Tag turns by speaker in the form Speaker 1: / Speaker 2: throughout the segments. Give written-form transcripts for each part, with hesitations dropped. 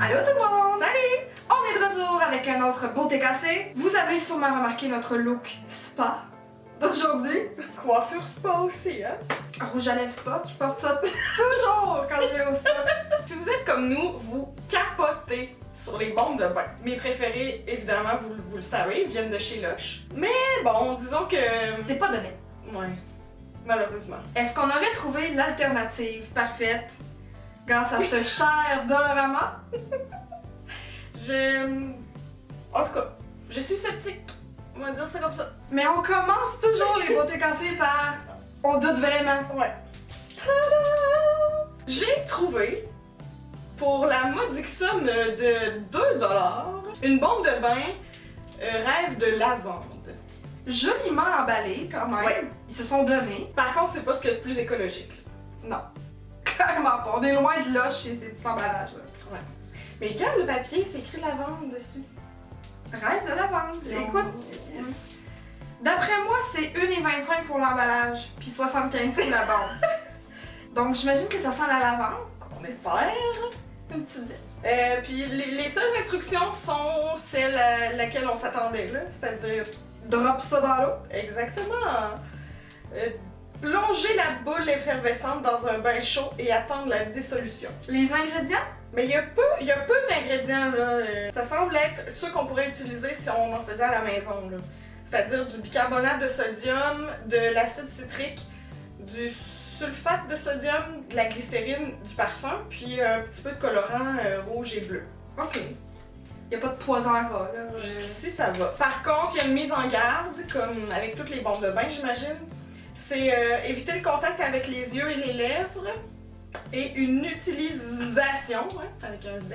Speaker 1: Allô tout le monde! Salut! On est de retour avec un autre beauté cassée. Vous avez sûrement remarqué notre look spa d'aujourd'hui.
Speaker 2: Coiffure spa aussi, hein?
Speaker 1: Rouge à lèvres spa, je porte ça toujours quand je vais au spa.
Speaker 2: Si vous êtes comme nous, vous capotez sur les bombes de bain. Mes préférés, évidemment, vous le savez, viennent de chez Lush. Mais bon, disons que...
Speaker 1: C'est pas donné.
Speaker 2: Ouais, malheureusement.
Speaker 1: Est-ce qu'on aurait trouvé l'alternative parfaite grâce à ce cher Dollarama?
Speaker 2: En tout cas, je suis sceptique. On va dire ça comme ça.
Speaker 1: Mais on commence toujours les beautés cassées par on doute vraiment.
Speaker 2: Ouais. Tada! J'ai trouvé, pour la modique somme de 2$, une bombe de bain rêve de lavande.
Speaker 1: Joliment emballé quand même.
Speaker 2: Ouais.
Speaker 1: Ils se sont donnés.
Speaker 2: Par contre, c'est pas ce qu'il y a de plus écologique.
Speaker 1: Non. Clairement pas. On est loin de Lush et ces petits emballages-là.
Speaker 2: Ouais. Mais regarde le papier, c'est écrit lavande dessus.
Speaker 1: Rêve de lavande. Écoute, d'après moi, c'est 1,25 pour l'emballage, puis 75 pour la bombe. Donc j'imagine que ça sent la lavande.
Speaker 2: On espère.
Speaker 1: Une petite bête.
Speaker 2: Puis les seules instructions sont celles à laquelle on s'attendait, là. C'est-à-dire...
Speaker 1: Drop ça dans l'eau.
Speaker 2: Exactement. Plonger la boule effervescente dans un bain chaud et attendre la dissolution.
Speaker 1: Les ingrédients?
Speaker 2: Mais il y a peu d'ingrédients, là. Ça semble être ceux qu'on pourrait utiliser si on en faisait à la maison, là. C'est-à-dire du bicarbonate de sodium, de l'acide citrique, du sulfate de sodium, de la glycérine, du parfum, puis un petit peu de colorant rouge et bleu.
Speaker 1: Ok. Y a pas de poison à rat, là.
Speaker 2: Jusqu'ici, ça va. Par contre, il y a une mise en garde, comme avec toutes les bombes de bain, j'imagine. C'est éviter le contact avec les yeux et les lèvres. Et une utilisation, avec un Z,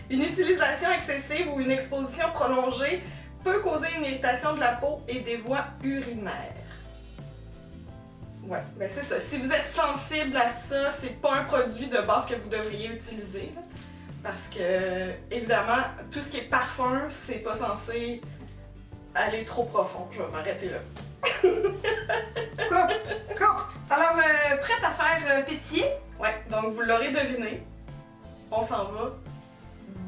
Speaker 2: une utilisation excessive ou une exposition prolongée peut causer une irritation de la peau et des voies urinaires. Ouais, ben c'est ça. Si vous êtes sensible à ça, c'est pas un produit de base que vous devriez utiliser. Là, parce que, évidemment, tout ce qui est parfum, c'est pas censé aller trop profond. Je vais m'arrêter là.
Speaker 1: Coupe. Alors, prête à faire pétiller?
Speaker 2: Ouais, donc vous l'aurez deviné, on s'en va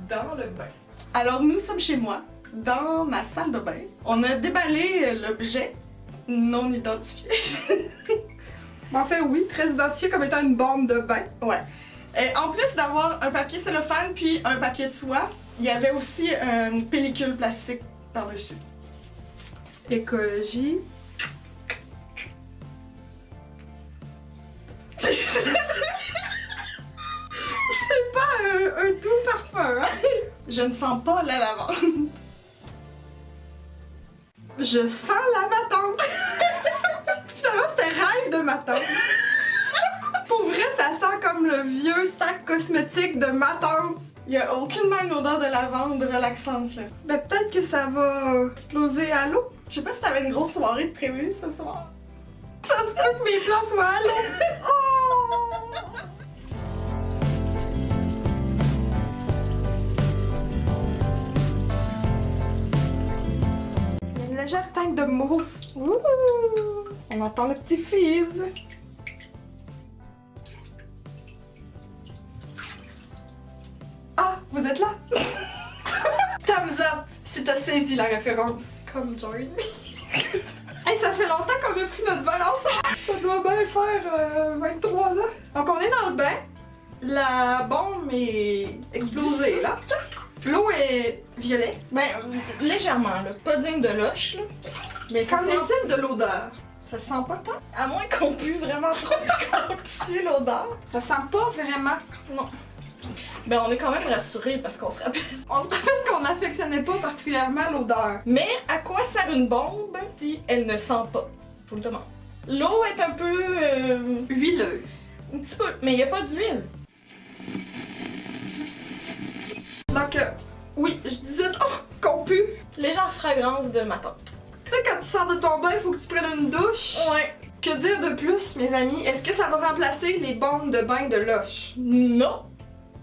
Speaker 2: dans le bain. Alors nous sommes chez moi, dans ma salle de bain. On a déballé l'objet non identifié.
Speaker 1: En fait, oui, très identifié comme étant une bombe de bain.
Speaker 2: Ouais. Et en plus d'avoir un papier cellophane puis un papier de soie, il y avait aussi une pellicule plastique par-dessus.
Speaker 1: Écologie. C'est pas un doux parfum, hein?
Speaker 2: Je ne sens pas la lavande.
Speaker 1: Je sens la matante. Finalement, c'était rêve de matante. Pour vrai, ça sent comme le vieux sac cosmétique de matante.
Speaker 2: Il n'y a aucunement une odeur de lavande relaxante, là.
Speaker 1: Ben, peut-être que ça va exploser à l'eau.
Speaker 2: Je sais pas si t'avais une grosse soirée de prévue ce soir.
Speaker 1: Ça se peut que mes plans soient à l'eau. Oh! Il y a une légère teinte de mauve.
Speaker 2: Ouh! On entend le petit fizz.
Speaker 1: Ah, vous êtes là? Thumbs up si t'as saisi la référence. Comme Jordan. Hey, ça fait longtemps qu'on a pris notre bain ensemble. Ça doit bien faire 23 ans. Donc on est dans le bain. La bombe est explosée là. L'eau est violet.
Speaker 2: Ben, légèrement, là. Pas digne de Lush, là. Mais
Speaker 1: Qu'en est-il de l'odeur?
Speaker 2: ça sent pas tant. À moins qu'on pue vraiment trop dessus l'odeur.
Speaker 1: Ça sent pas vraiment.
Speaker 2: Non. Ben, on est quand même rassurés parce qu'on se rappelle.
Speaker 1: On se rappelle qu'on n'affectionnait pas particulièrement l'odeur.
Speaker 2: Mais à quoi sert une bombe si elle ne sent pas? Faut le demander. L'eau est un peu...
Speaker 1: Huileuse.
Speaker 2: un petit peu, mais il n'y a pas d'huile.
Speaker 1: Donc, oui, je disais qu'on pue.
Speaker 2: Légère fragrance de ma tante.
Speaker 1: Tu sais, quand tu sors de ton bain, il faut que tu prennes une douche.
Speaker 2: Ouais.
Speaker 1: Que dire de plus, mes amis? Est-ce que ça va remplacer les bombes de bain de Lush?
Speaker 2: Non.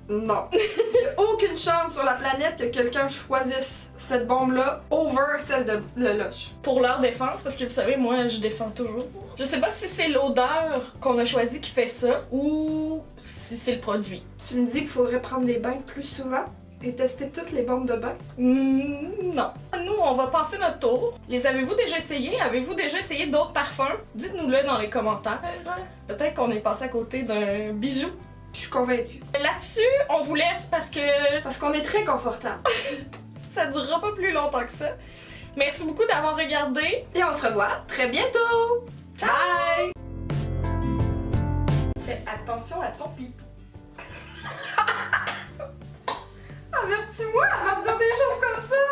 Speaker 1: Non. Il n'y a aucune chance sur la planète que quelqu'un choisisse cette bombe-là over celle de Lelouch.
Speaker 2: Pour leur défense, parce que vous savez, moi, je défends toujours. Je sais pas si c'est l'odeur qu'on a choisi qui fait ça ou si c'est le produit.
Speaker 1: Tu me dis qu'il faudrait prendre des bains plus souvent et tester toutes les bombes de bain?
Speaker 2: Non. Nous, on va passer notre tour. Les avez-vous déjà essayés? Avez-vous déjà essayé d'autres parfums? Dites-nous-le dans les commentaires. Peut-être qu'on est passé à côté d'un bijou.
Speaker 1: Je suis convaincue.
Speaker 2: Là-dessus, on vous laisse parce que
Speaker 1: Parce qu'on est très confortable.
Speaker 2: ça durera pas plus longtemps que ça. Merci beaucoup d'avoir regardé.
Speaker 1: Et on se revoit très bientôt!
Speaker 2: Bye! Fais attention à ton pipi.
Speaker 1: Avertis-moi avant de dire des choses comme ça!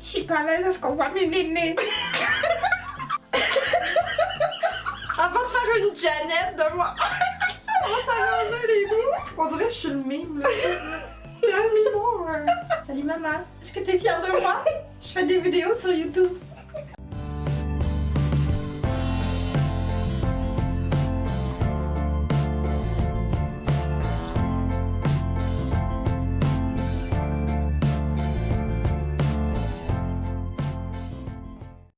Speaker 1: Je suis pas à l'aise à ce qu'on voit mes nénés. Avant de faire une Janet de moi. On va s'arranger les bouts. On dirait que je suis le mime, là. Tell me more. Salut maman. Est-ce que t'es fière de moi? Je fais des vidéos sur YouTube.